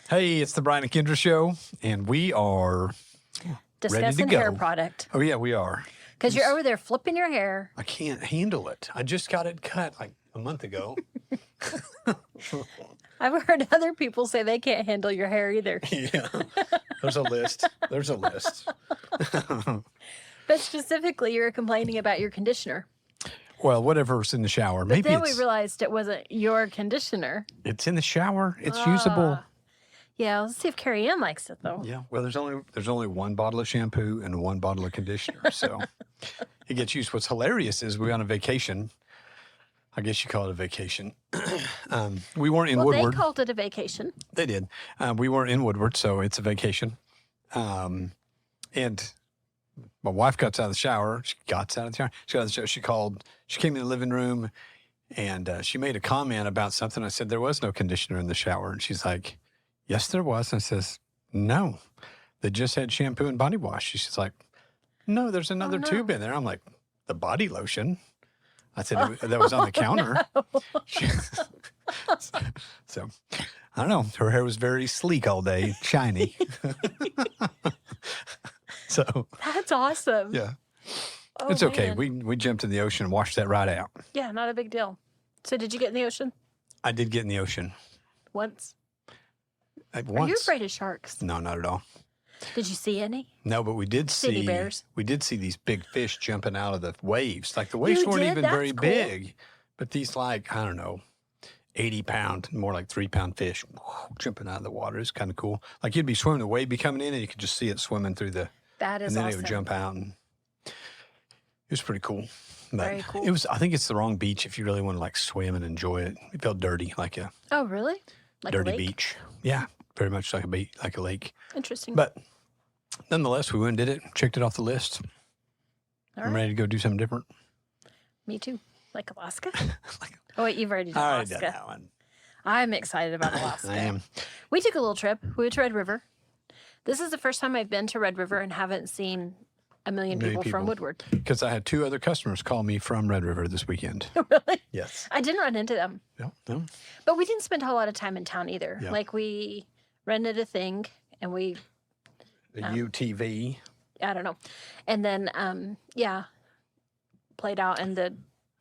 Hey, it's the Brian and Kindra Show, and we are ready to Discussing go. hair product. Oh, yeah, we are. Because you're over there flipping your hair. I can't handle it. I just got it cut like a month ago. I've heard other people say they can't handle your hair either. Yeah, there's a list. There's a list. But specifically, you were complaining about your conditioner. Well, whatever's in the shower. But Maybe then we realized it wasn't your conditioner. it's in the shower. It's usable. Yeah, let's see if Carrie Ann likes it, though. Yeah. Well, there's only one bottle of shampoo and one bottle of conditioner, so it gets used. What's hilarious is we're on a vacation. I guess you call it a vacation. We weren't in Woodward. They called it a vacation. They did. We weren't in Woodward, so it's a vacation. And my wife got out of the shower. She got out of the shower. She got out of the shower. She called. She came in the living room, and she made a comment about something. I said, there was no conditioner in the shower. And she's like, yes, there was. And I says, no. They just had shampoo and body wash. She's like, no, there's another tube in there. I'm like, the body lotion? I said, that was on the counter. So, I don't know. Her hair was very sleek all day, shiny. So That's awesome. yeah, Oh, it's okay. man. We jumped in the ocean and washed that right out. Yeah, not a big deal. So did you get in the ocean I did get in the ocean once? once. Are you afraid of sharks? No, not at all. Did you see any? No, but we did City see bears. We did see these big fish jumping out of the waves. Like the waves You weren't did? even That's very cool. big, but these like I don't know, 80-pound, more like 3-pound fish jumping out of the water. It's kind of cool. Like you'd be swimming, the wave be coming in, and you could just see it swimming through the. That is and then awesome. it would jump out, and it was pretty cool. But Very cool. It was. I think it's the wrong beach if you really want to like swim and enjoy it. It felt dirty, like a Oh, really? Like a dirty lake? beach. Yeah, very much like a lake. Interesting. But nonetheless, we went and did it, checked it off the list. All I'm right. ready to go do something different. Me too. Like Alaska? Like, Oh, wait, you've already done I already Alaska. done that one. I'm excited about Alaska. I am. We took a little trip. We went to Red River. This is the first time I've been to Red River and haven't seen a million people from Woodward. Because I had 2 other customers call me from Red River this weekend. Really? Yes. I didn't run into them. No. But we didn't spend a whole lot of time in town either. Yeah. Like we rented a thing and we, The UTV. I don't know. And then, played out in the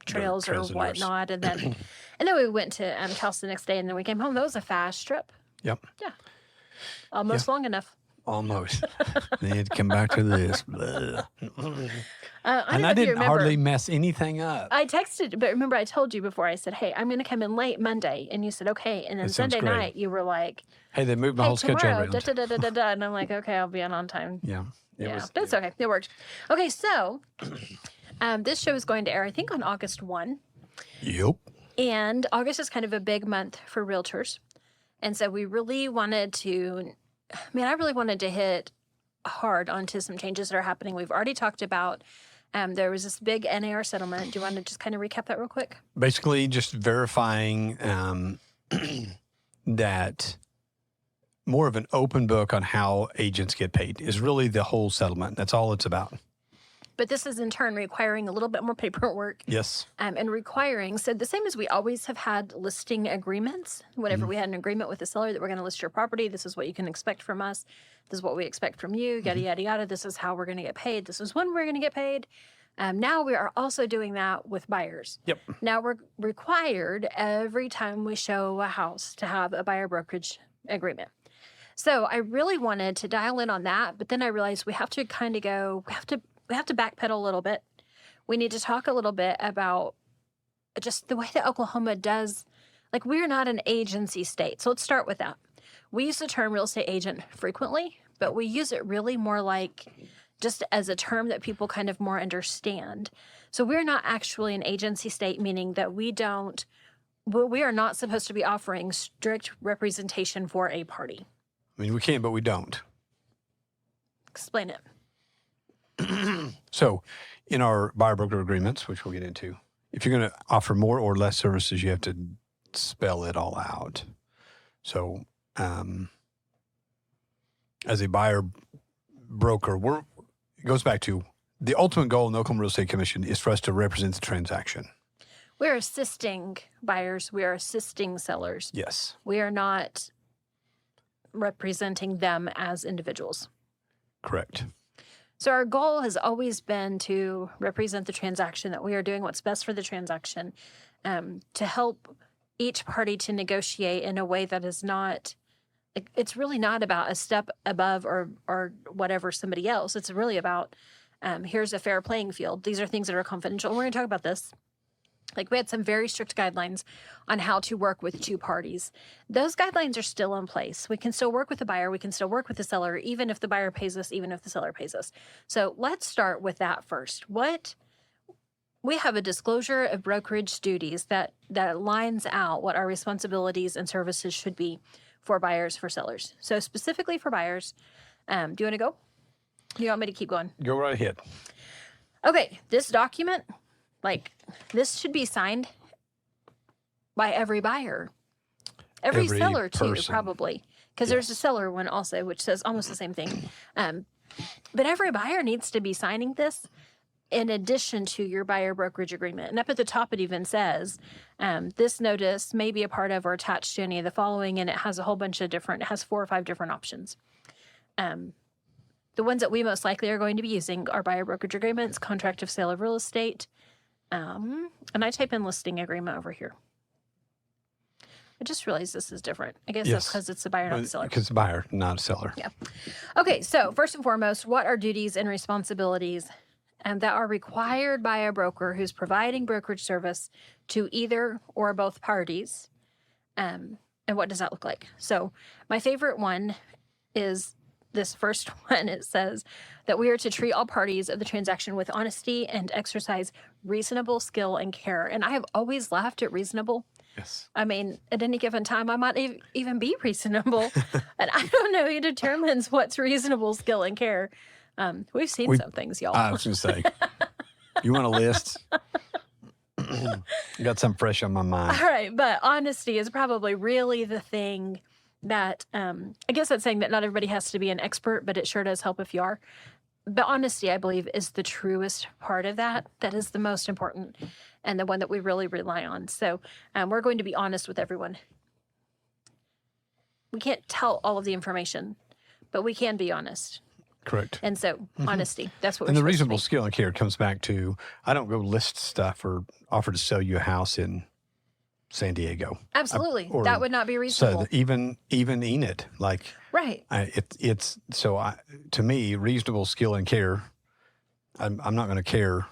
trails or trails and rivers. whatnot. And then we went to Taos the next day and then we came home. That was a fast trip. Yep. Yeah. Almost long enough. Almost. They had to come back to this. I don't And know I if you didn't remember. hardly mess anything up. I texted, but remember I told you before, I said, hey, I'm going to come in late Monday. And you said, okay. And then That sounds Sunday great. night, you were like, Hey, they moved my hey, whole schedule tomorrow, around. da-da-da-da-da. And I'm like, okay, I'll be on time. Yeah. Yeah, that's okay. It worked. Okay, so this show is going to air, I think, on August 1. Yep. And August is kind of a big month for realtors. And so we really wanted to, I really wanted to hit hard onto some changes that are happening. We've already talked about, there was this big NAR settlement. Do you want to just kind of recap that real quick? Basically, just verifying that more of an open book on how agents get paid is really the whole settlement. That's all it's about. But this is in turn requiring a little bit more paperwork. Yes. And requiring, so the same as we always have had listing agreements. Whenever we had an agreement with the seller that we're going to list your property, this is what you can expect from us. This is what we expect from you, yada, yada, yada. This is how we're going to get paid. This is when we're going to get paid. Now we are also doing that with buyers. Yep. Now we're required every time we show a house to have a buyer brokerage agreement. So I really wanted to dial in on that, but then I realized we have to kind of go, we have to backpedal a little bit. We need to talk a little bit about just the way that Oklahoma does, like we're not an agency state. So let's start with that. We use the term real estate agent frequently, but we use it really more like just as a term that people kind of more understand. So we're not actually an agency state, meaning that we are not supposed to be offering strict representation for a party. I mean, we can, but we don't. Explain it. So in our buyer broker agreements, which we'll get into, if you're going to offer more or less services, you have to spell it all out. So as a buyer broker, it goes back to the ultimate goal in the Oklahoma Real Estate Commission is for us to represent the transaction. We're assisting buyers. We are assisting sellers. Yes. We are not representing them as individuals. Correct. So our goal has always been to represent the transaction, that we are doing what's best for the transaction, to help each party to negotiate in a way that is not, it's really not about a step above or whatever somebody else. It's really about, here's a fair playing field. These are things that are confidential. We're going to talk about this. Like, we had some very strict guidelines on how to work with two parties. Those guidelines are still in place. We can still work with the buyer. We can still work with the seller, even if the buyer pays us, even if the seller pays us. So let's start with that first. We have a disclosure of brokerage duties that lines out what our responsibilities and services should be for buyers, for sellers. So specifically for buyers, do you want to go? Do you want me to keep going? Go right ahead. Okay, this document, this should be signed by every buyer. Every seller, too, person. probably. Because there's a seller one also, which says almost the same thing. But every buyer needs to be signing this in addition to your buyer brokerage agreement. And up at the top, it even says, this notice may be a part of or attached to any of the following, and it has a whole bunch of it has 4 or 5 different options. The ones that we most likely are going to be using are buyer brokerage agreements, contract of sale of real estate, and I type in listing agreement over here. I just realized this is different. I guess that's because it's the buyer, not the seller. Because the buyer, not a seller. Yeah. Okay, so first and foremost, what are duties and responsibilities that are required by a broker who's providing brokerage service to either or both parties? And what does that look like? So my favorite one is this first one. It says that we are to treat all parties of the transaction with honesty and exercise reasonable skill and care. And I have always laughed at reasonable. Yes. I mean, at any given time, I might even be reasonable. And I don't know who determines what's reasonable skill and care. We've seen some things, y'all. I was going to say, you want a list? Got something fresh on my mind. All right. But honesty is probably really the thing that, I guess that's saying that not everybody has to be an expert, but it sure does help if you are. But honesty, I believe, is the truest part of that. That is the most important and the one that we really rely on. So we're going to be honest with everyone. We can't tell all of the information, but we can be honest. Correct. And so honesty, that's what we're And the supposed to reasonable be. skill and care comes back to, I don't go list stuff or offer to sell you a house in San Diego. Absolutely. or That would not be reasonable. So even Enid, like, Right. to me, reasonable skill and care, I'm not going to care.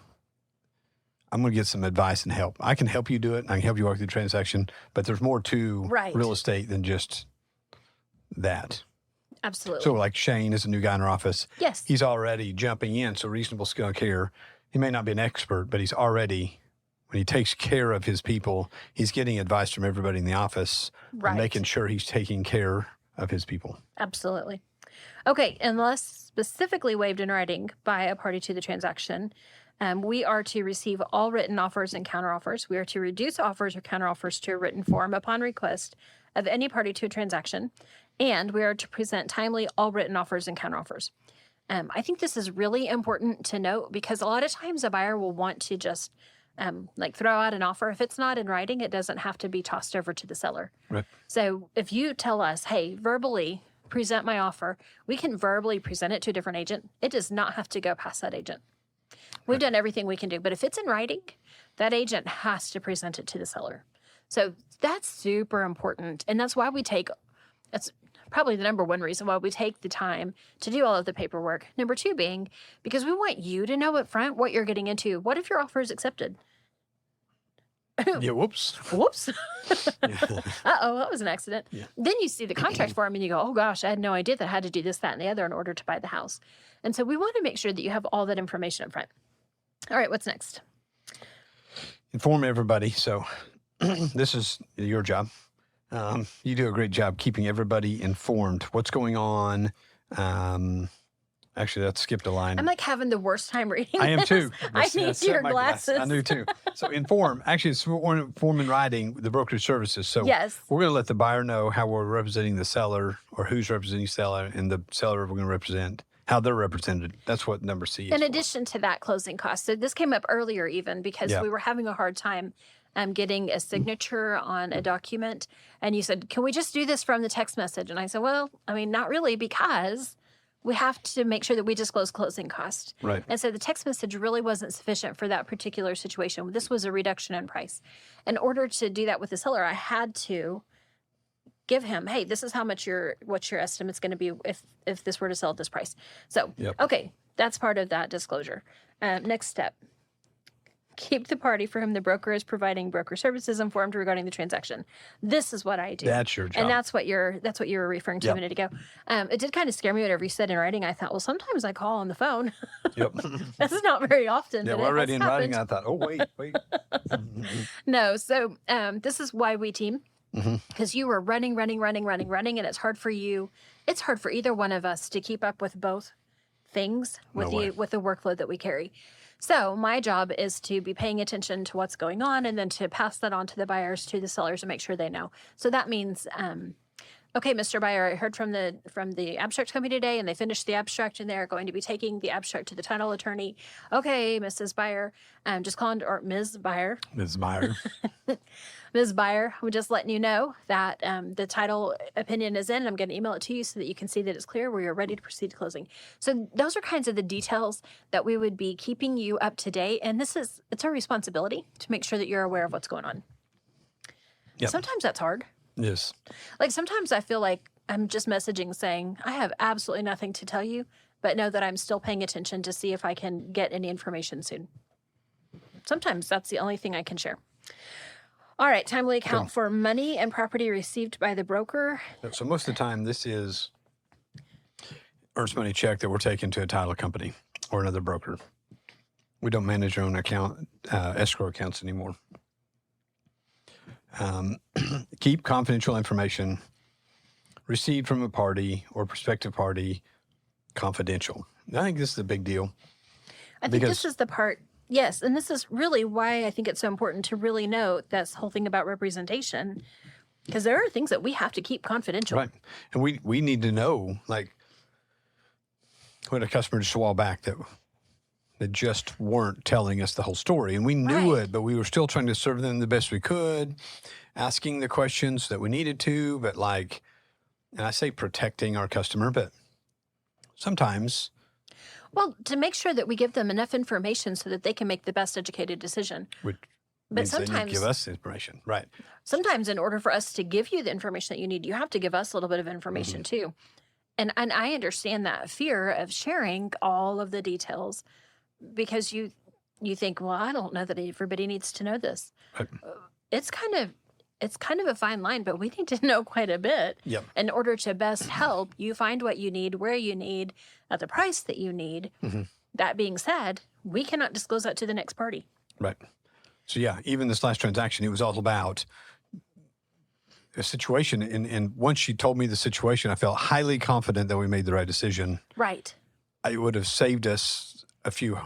I'm going to get some advice and help. I can help you do it. I can help you work through the transaction, but there's more to real estate than just that. Absolutely. So like Shane is a new guy in our office. Yes. He's already jumping in. So reasonable skill and care. He may not be an expert, but he's already, when he takes care of his people, he's getting advice from everybody in the office, Right. making sure he's taking care of his people. Absolutely. Okay. Unless specifically waived in writing by a party to the transaction, we are to receive all written offers and counteroffers. We are to reduce offers or counteroffers to a written form upon request of any party to a transaction. And we are to present timely all written offers and counteroffers. I think this is really important to note because a lot of times a buyer will want to just throw out an offer. If it's not in writing, it doesn't have to be tossed over to the seller. Right. So if you tell us, hey, verbally present my offer, we can verbally present it to a different agent. It does not have to go past that agent. We've done everything we can do. But if it's in writing, that agent has to present it to the seller. So that's super important. And that's why that's probably the number one reason why we take the time to do all of the paperwork. Number two being because we want you to know up front what you're getting into. What if your offer is accepted? Yeah, whoops. Whoops. Uh-oh, that was an accident. Yeah. Then you see the contract form and you go, oh gosh, I had no idea that I had to do this, that, and the other in order to buy the house. And so we want to make sure that you have all that information up front. All right, what's next? Inform everybody. So this is your job. You do a great job keeping everybody informed. What's going on? Actually, that skipped a line. I'm like having the worst time reading I am this. too. I That's- need that's your my glasses. I do too. So inform. Actually, it's inform in writing the brokerage services. So Yes. we're going to let the buyer know how we're representing the seller or who's representing the seller and the seller we're going to represent, how they're represented. That's what number C is. In for. addition to that closing cost. So this came up earlier even because Yeah. we were having a hard time getting a signature on a document. And you said, can we just do this from the text message? And I said, well, I mean, not really, because we have to make sure that we disclose closing costs. Right. And so the text message really wasn't sufficient for that particular situation. This was a reduction in price. In order to do that with the seller, I had to give him, hey, this is how much what your estimate's going to be if this were to sell at this price. So, okay, that's part of that disclosure. Next step. Keep the party for whom the broker is providing broker services informed regarding the transaction. This is what I do. That's your job. And that's what you were referring to a minute ago. It did kind of scare me whatever you said in writing. I thought, well, sometimes I call on the phone. Yep. This is not very often. Yeah, but well, it already has in writing, happened. I thought, oh, wait. No, so this is why we team. Because you were running, and it's hard for you. It's hard for either one of us to keep up with both things with the workload that we carry. So my job is to be paying attention to what's going on, and then to pass that on to the buyers, to the sellers, and make sure they know. So that means, okay, Mr. Buyer, I heard from the abstract company today, and they finished the abstract, and they're going to be taking the abstract to the title attorney. Okay, Mrs. Buyer, just calling, or Ms. Buyer. Ms. Meyer. Ms. Buyer, I'm just letting you know that the title opinion is in, and I'm going to email it to you so that you can see that it's clear where you're ready to proceed to closing. So those are kinds of the details that we would be keeping you up to date. And it's our responsibility to make sure that you're aware of what's going on. Yep. Sometimes that's hard. Yes. Like sometimes I feel like I'm just messaging saying, I have absolutely nothing to tell you, but know that I'm still paying attention to see if I can get any information soon. Sometimes that's the only thing I can share. All right, timely account for money and property received by the broker. So most of the time, this is earnest money check that we're taking to a title company or another broker. We don't manage our own account, escrow accounts anymore. Keep confidential information received from a party or prospective party confidential. I think this is a big deal. I think this is the part. Yes, and this is really why I think it's so important to really note this whole thing about representation, because there are things that we have to keep confidential. Right. And we need to know, like, we had a customer just a while back that just weren't telling us the whole story. And we knew it, but we were still trying to serve them the best we could, asking the questions that we needed to, but like, and I say protecting our customer, but sometimes... Well, to make sure that we give them enough information so that they can make the best educated decision. But sometimes they need to give us information, right? Sometimes in order for us to give you the information that you need, you have to give us a little bit of information too. And I understand that fear of sharing all of the details because you think, well, I don't know that everybody needs to know this. Right. It's kind of a fine line, but we need to know quite a bit in order to best help you find what you need, where you need, at the price that you need. That being said, we cannot disclose that to the next party. Right. So yeah, even this last transaction, it was all about a situation. And once she told me the situation, I felt highly confident that we made the right decision. Right. It would have saved us a few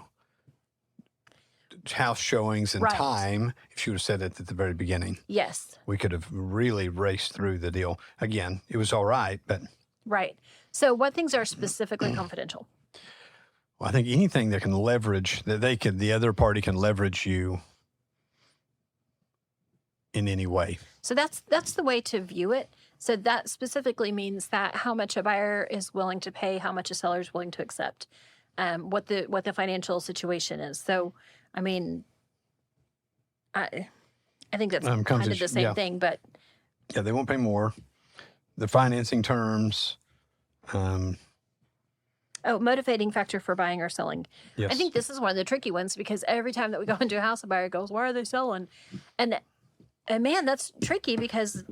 house showings and time if she would have said it at the very beginning. Yes. We could have really raced through the deal. Again, it was all right, but... Right. So what things are specifically confidential? Well, I think anything that can leverage, the other party can leverage you in any way. So that's the way to view it. So that specifically means that how much a buyer is willing to pay, how much a seller is willing to accept, what the financial situation is. So, I mean, I think that's kind of the same thing, but yeah, they won't pay more. The financing terms. Motivating factor for buying or selling. Yes. I think this is one of the tricky ones because every time that we go into a house, a buyer goes, "Why are they selling?" And man, that's tricky because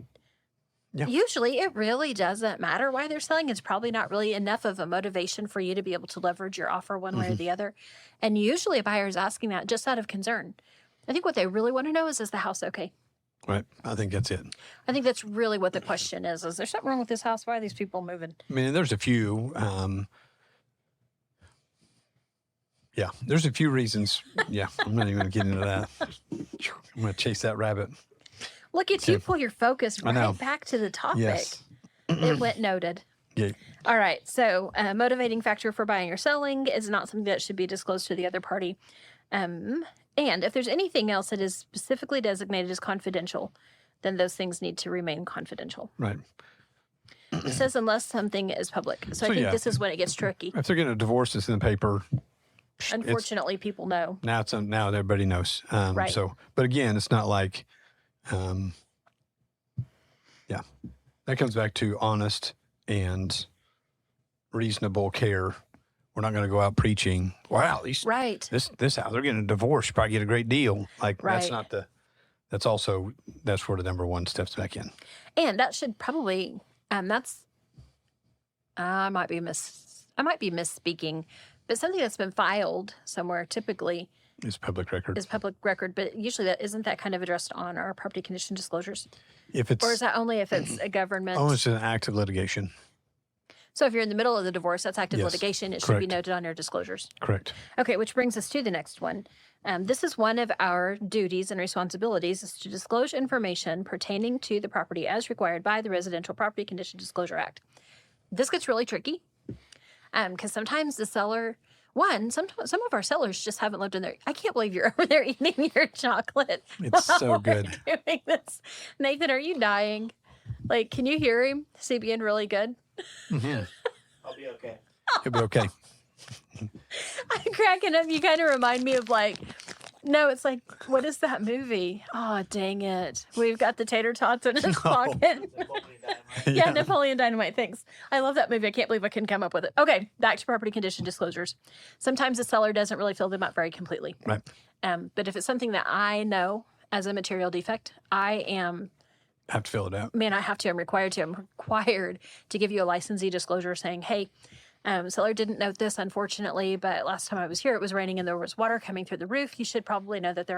usually it really doesn't matter why they're selling. It's probably not really enough of a motivation for you to be able to leverage your offer one way or the other. And usually a buyer is asking that just out of concern. I think what they really want to know is the house okay? Right. I think that's it. I think that's really what the question is. Is there something wrong with this house? Why are these people moving? I mean, there's a few. There's a few reasons. Yeah, I'm not even going to get into that. I'm going to chase that rabbit. Look at you pull your focus right back to the topic. Yes. It went noted. Yeah. All right. So motivating factor for buying or selling is not something that should be disclosed to the other party. And if there's anything else that is specifically designated as confidential, then those things need to remain confidential. Right. It says unless something is public. So I think this is when it gets tricky. If they're getting a divorce, it's in the paper. Unfortunately, people know. Now now everybody knows. Right. So, but again, it's not like, that comes back to honest and reasonable care. We're not going to go out preaching. Wow, these Right. this house, they're getting a divorce. You probably get a great deal. Like that's Right. not the. That's also that's where the number one steps back in. And that should probably that's I might be misspeaking, but something that's been filed somewhere typically It's public record. is public record, but usually that isn't that kind of addressed on our property condition disclosures. If it's Or is that only if it's a government? oh, it's an active litigation. So if you're in the middle of the divorce, that's active Yes, litigation. It should be correct. noted on your disclosures. Correct. Okay, which brings us to the next one. This is one of our duties and responsibilities is to disclose information pertaining to the property as required by the Residential Property Condition Disclosure Act. This gets really tricky because sometimes the seller, some of our sellers just haven't lived in there. I can't believe you're over there eating your chocolate. It's so while we're good. doing this. Nathan, are you dying? Like, can you hear him? Is he being really good? I'll be okay. It'll be okay. I'm cracking up. You kind of remind me of no, it's like, what is that movie? Oh, dang it. We've got the tater tots in his pocket. Napoleon Dynamite. Yeah, Napoleon Dynamite. Thanks. I love that movie. I can't believe I couldn't come up with it. Okay, back to property condition disclosures. Sometimes the seller doesn't really fill them out very completely. Right. But if it's something that I know as a material defect, Have to fill it out. I'm required to. I'm required to give you a licensee disclosure saying, hey, seller didn't note this, unfortunately, but last time I was here, it was raining and there was water coming through the roof. You should probably know that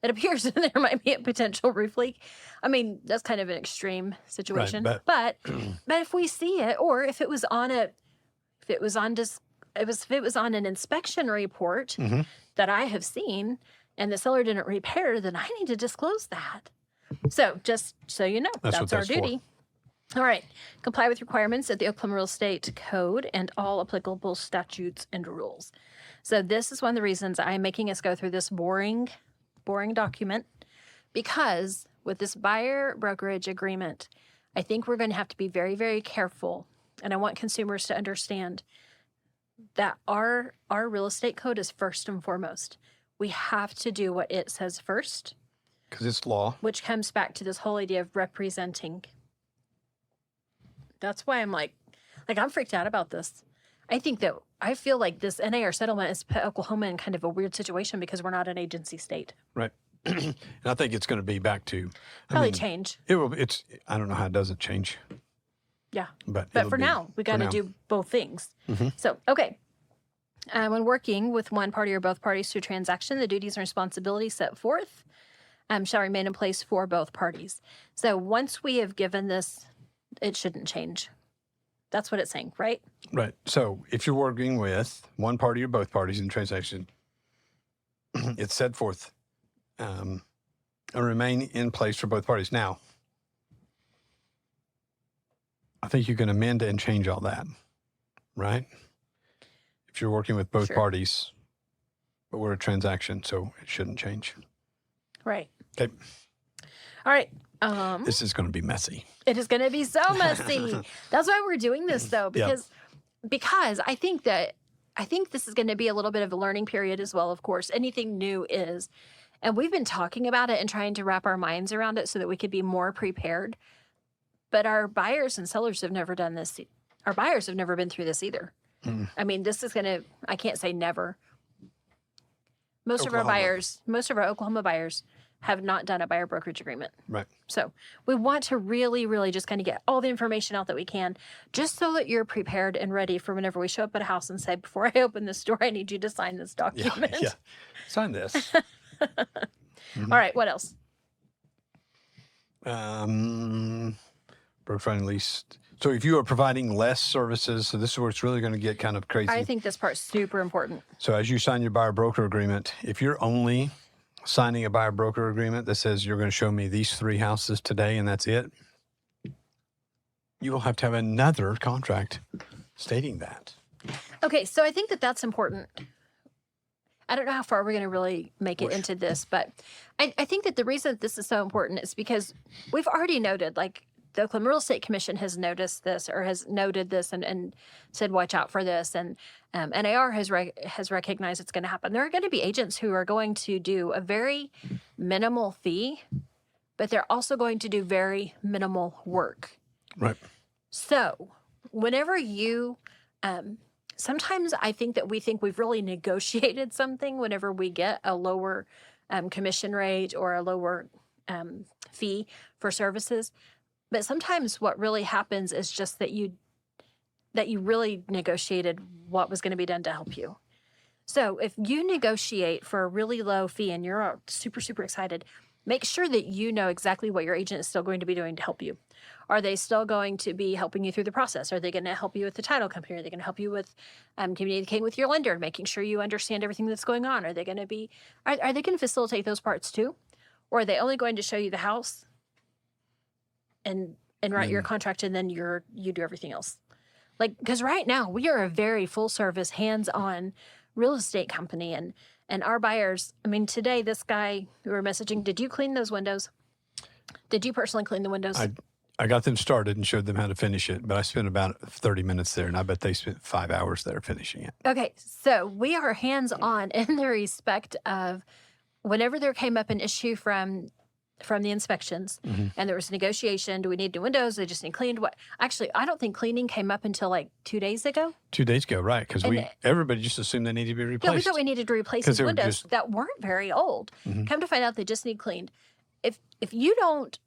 it appears that there might be a potential roof leak. I mean, that's kind of an extreme situation, Right, but if we see it, or if it was on an inspection report Mm-hmm. that I have seen and the seller didn't repair, then I need to disclose that. So just so you know, That's what that's our that's for. duty. All right. Comply with requirements of the Oklahoma Real Estate Code and all applicable statutes and rules. So this is one of the reasons I'm making us go through this boring document, because with this buyer brokerage agreement, I think we're going to have to be very, very careful. And I want consumers to understand that our real estate code is first and foremost. We have to do what it says first, Because it's law. which comes back to this whole idea of representing. That's why I'm I'm freaked out about this. I feel like this NAR settlement has put Oklahoma in kind of a weird situation because we're not an agency state. Right. And I think it's going to be back to Probably change. It will. I don't know how it doesn't change, Yeah. but But it'll for be- now, we got to now. do both things. Mhm. So, okay. When working with one party or both parties to a transaction, the duties and responsibilities set forth shall remain in place for both parties. So once we have given this, it shouldn't change. That's what it's saying, right? Right. So if you're working with one party or both parties in the transaction, it's set forth and remain in place for both parties. Now, I think you can amend and change all that, right? If you're working with both Sure. parties, but we're a transaction, so it shouldn't change. Right. Okay. All right. This is going to be messy. It is going to be so messy. That's why we're doing this, though, Yeah. because I think this is going to be a little bit of a learning period as well. Of course, anything new is, and we've been talking about it and trying to wrap our minds around it so that we could be more prepared. But our buyers and sellers have never done this. Our buyers have never been through this either. Mm. I mean, this is going to. I can't say never. Most of our Oklahoma buyers have not done a buyer brokerage agreement. Right. So we want to really, really just kind of get all the information out that we can, just so that you're prepared and ready for whenever we show up at a house and say, before I open this door, I need you to sign this Yeah. document. Yeah. Sign this. All right. What else? Broker finding lease. So if you are providing less services, so this is where it's really going to get kind of crazy. I think this part's super important. So as you sign your buyer broker agreement, if you're only signing a buyer broker agreement that says you're going to show me these 3 houses today and that's it, you will have to have another contract stating that. Okay. So I think that that's important. I don't know how far we're going to really make it into this, but I think that the reason that this is so important is because we've already noted, like, the Oklahoma Real Estate Commission has noticed this or has noted this and said, watch out for this. And NAR has recognized it's going to happen. There are going to be agents who are going to do a very minimal fee, but they're also going to do very minimal work. Right. So whenever you, sometimes I think that we think we've really negotiated something whenever we get a lower commission rate or a lower fee for services. But sometimes what really happens is just that you really negotiated what was going to be done to help you. So if you negotiate for a really low fee and you're super, super excited, make sure that you know exactly what your agent is still going to be doing to help you. Are they still going to be helping you through the process? Are they going to help you with the title company? Are they going to help you with communicating with your lender, making sure you understand everything that's going on? Are they going to be, are they going to facilitate those parts too? Or are they only going to show you the house and write your contract, and then you do everything else? Like, because right now we are a very full service, hands-on real estate company, and our buyers, I mean, today this guy who were messaging, did you clean those windows? Did you personally clean the windows? I got them started and showed them how to finish it, but I spent about 30 minutes there, and I bet they spent 5 hours there finishing it. Okay, so we are hands-on in the respect of whenever there came up an issue from the inspections, and there was negotiation. Do we need new windows? They just need cleaned. What? Actually, I don't think cleaning came up until like 2 days ago. 2 days ago, right? Because everybody just assumed they needed to be replaced. Yeah, we thought we needed to replace these windows that weren't very old. Come to find out, they just need cleaned. If you don't,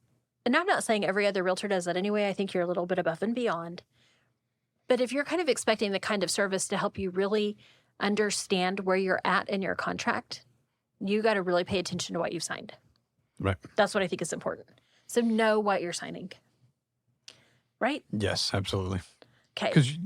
and I'm not saying every other realtor does that anyway. I think you're a little bit above and beyond. But if you're kind of expecting the kind of service to help you really understand where you're at in your contract, you got to really pay attention to what you've signed. Right. That's what I think is important. So know what you're signing. Right? Yes, absolutely. Okay. Because,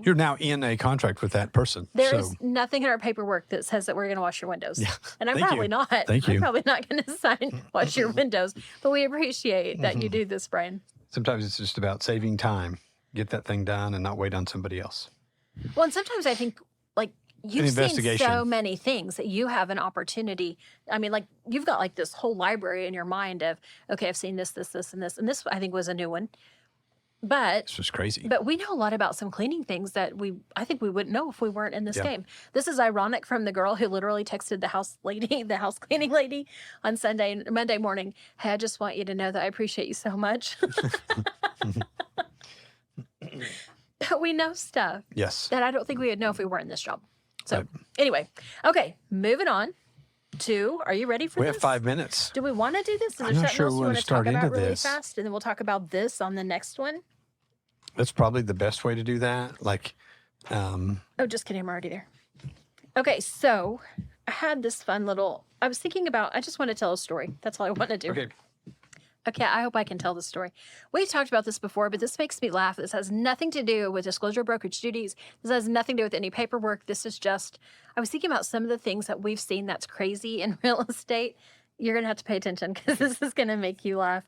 you're now in a contract with that person. There is nothing in our paperwork that says that we're going to wash your windows. Yeah. And I'm probably not. Thank you. I'm probably not going to sign wash your windows. But we appreciate that you do this, Brian. Sometimes it's just about saving time. Get that thing done and not wait on somebody else. Well, and sometimes I think, like, you've seen so many things that you have an opportunity. I mean, like, you've got like this whole library in your mind of, okay, I've seen this, this, this, and this. And this, I think, was a new one. But this was crazy. But we know a lot about some cleaning things that I think we wouldn't know if we weren't in this game. This is ironic from the girl who literally texted the house cleaning lady on Monday morning. Hey, I just want you to know that I appreciate you so much. But we know stuff. Yes. That I don't think we would know if we weren't in this job. So anyway, okay, moving on to, are you ready for this? We have 5 minutes. Do we want to do this? Is there I'm not something sure else we you want want to to talk start about into really this. fast? And then we'll talk about this on the next one. That's probably the best way to do that. Like, oh, just kidding. I'm already there. Okay, so I had this fun little, I was thinking about, I just want to tell a story. That's all I want to do. Okay, I hope I can tell the story. We talked about this before, but this makes me laugh. This has nothing to do with disclosure of brokerage duties. This has nothing to do with any paperwork. This is just, I was thinking about some of the things that we've seen that's crazy in real estate. You're going to have to pay attention because this is going to make you laugh.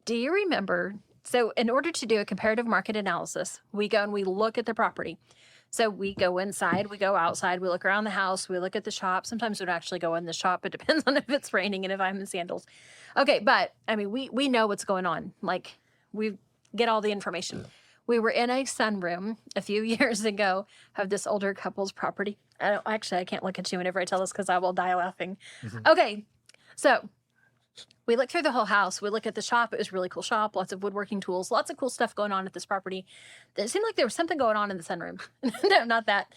Do you remember? So in order to do a comparative market analysis, we go and we look at the property. So we go inside, we go outside, we look around the house, we look at the shop. Sometimes we don't actually go in the shop. It depends on if it's raining and if I'm in sandals. Okay, but I mean, we know what's going on. Like, we get all the information. We were in a sunroom a few years ago of this older couple's property. I can't look at you whenever I tell this because I will die laughing. Okay, so we looked through the whole house. We look at the shop. It was a really cool shop. Lots of woodworking tools. Lots of cool stuff going on at this property. It seemed like there was something going on in the sunroom. No, not that.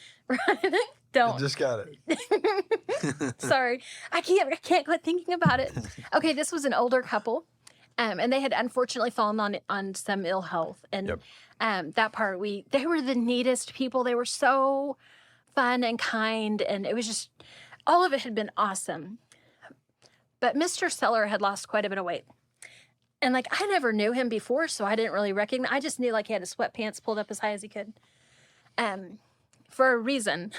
Don't. I just got it. Sorry. I can't quit thinking about it. Okay, this was an older couple. And they had unfortunately fallen on some ill health. And that part, they were the neatest people. They were so fun and kind. And it was just, all of it had been awesome. But Mr. Seller had lost quite a bit of weight. And like, I never knew him before, so I didn't really recognize. I just knew like he had his sweatpants pulled up as high as he could. For a reason.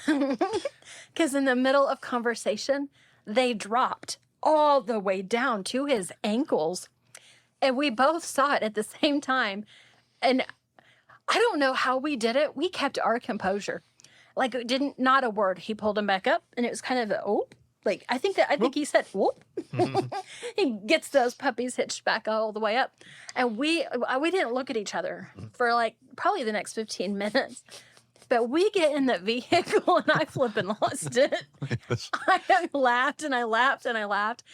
Because in the middle of conversation, they dropped all the way down to his ankles. And we both saw it at the same time. And I don't know how we did it. We kept our composure. Like it didn't, not a word. He pulled him back up and it was kind of a, oh, like I think he said, whoop. He gets those puppies hitched back all the way up. And we didn't look at each other for like probably the next 15 minutes. But we get in the vehicle and I flipping lost it. I laughed and I laughed and I laughed.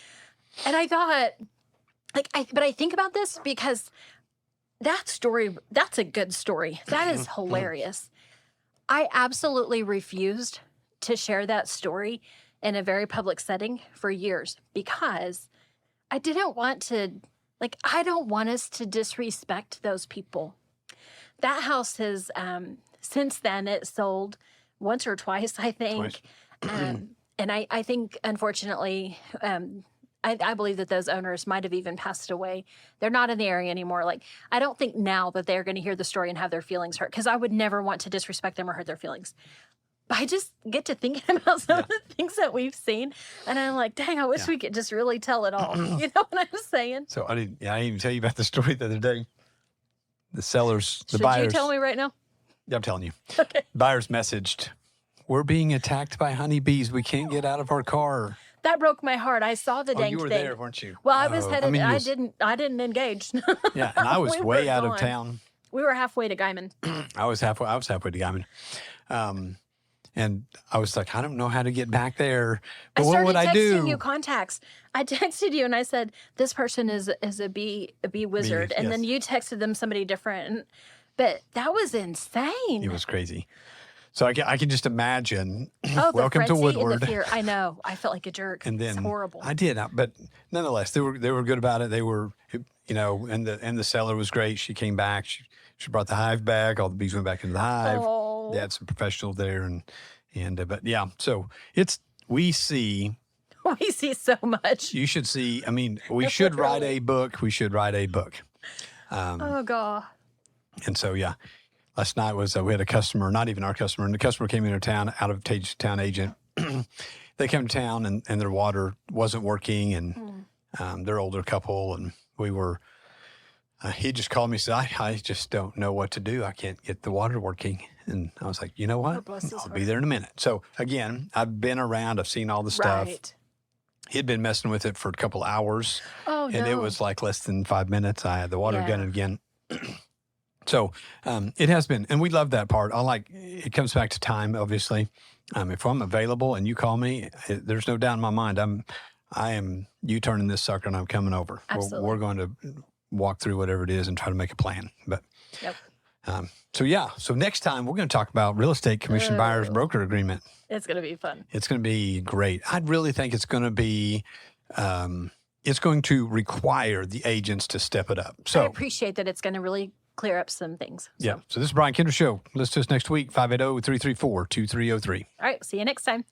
And I thought, but I think about this because that story, that's a good story. That is hilarious. I absolutely refused to share that story in a very public setting for years because I didn't want to, I don't want us to disrespect those people. That house has, since then, it sold once or twice, I think. And I think, unfortunately, I believe that those owners might have even passed away. They're not in the area anymore. I don't think now that they're going to hear the story and have their feelings hurt because I would never want to disrespect them or hurt their feelings. But I just get to thinking about some of the things that we've seen. And I'm like, dang, I wish we could just really tell it all. You know what I'm saying? So I didn't even tell you about the story the other day. The sellers, the Should buyers. you tell me right now? Yeah, I'm telling you. Okay. Buyers messaged, we're being attacked by honeybees. We can't get out of our car. That broke my heart. I saw the dang you were thing. there, weren't you? Well, I was headed. I was- didn't engage. Yeah, and I was We way were out of gone. town. We were halfway to Guyman. I was halfway to Guyman. And I was like, I don't know how to get back there. But I what started would I texting do? you contacts. I texted you and I said, this person is a bee wizard. And then yes. you texted them somebody different. But that was insane. It was crazy. So I can just imagine. Oh, the Welcome to frenzy and Woodward. the fear. I know. I felt like a jerk. And then it's horrible. I did, but nonetheless, they were good about it. They were, and the seller was great. She came back. She brought the hive back. All the bees went back into the hive. Oh. They had some professionals there, but yeah. So we see. We see so much. You should see. I mean, we should write a book. We should write a book. Oh God. And so yeah. Last night was we had a customer, not even our customer, and the customer came into town, out of town agent. They came to town and their water wasn't working, and they're older couple, and we were. He just called me and said, I just don't know what to do. I can't get the water working. And I was like, you know what? bless his I'll heart. be there in a minute. So again, I've been around. I've seen all the stuff. Right. He'd been messing with it for a couple hours, Oh and no. it was like less than 5 minutes. I had the water Yeah. gun again. So it has been, and we love that part. It comes back to time, obviously. If I'm available and you call me, there's no doubt in my mind, I am U-turning this sucker and I'm coming over. Absolutely. We're going to walk through whatever it is and try to make a plan. But Yep. so next time we're going to talk about real estate commission buyer's broker agreement. It's gonna be fun. It's going to be great. I really think it's going to be, it's going to require the agents to step it up. I So appreciate that it's gonna really clear up some things. So. yeah. So this is Brian Kindra Show. Listen to us next week, 580-334-2303. All right. See you next time.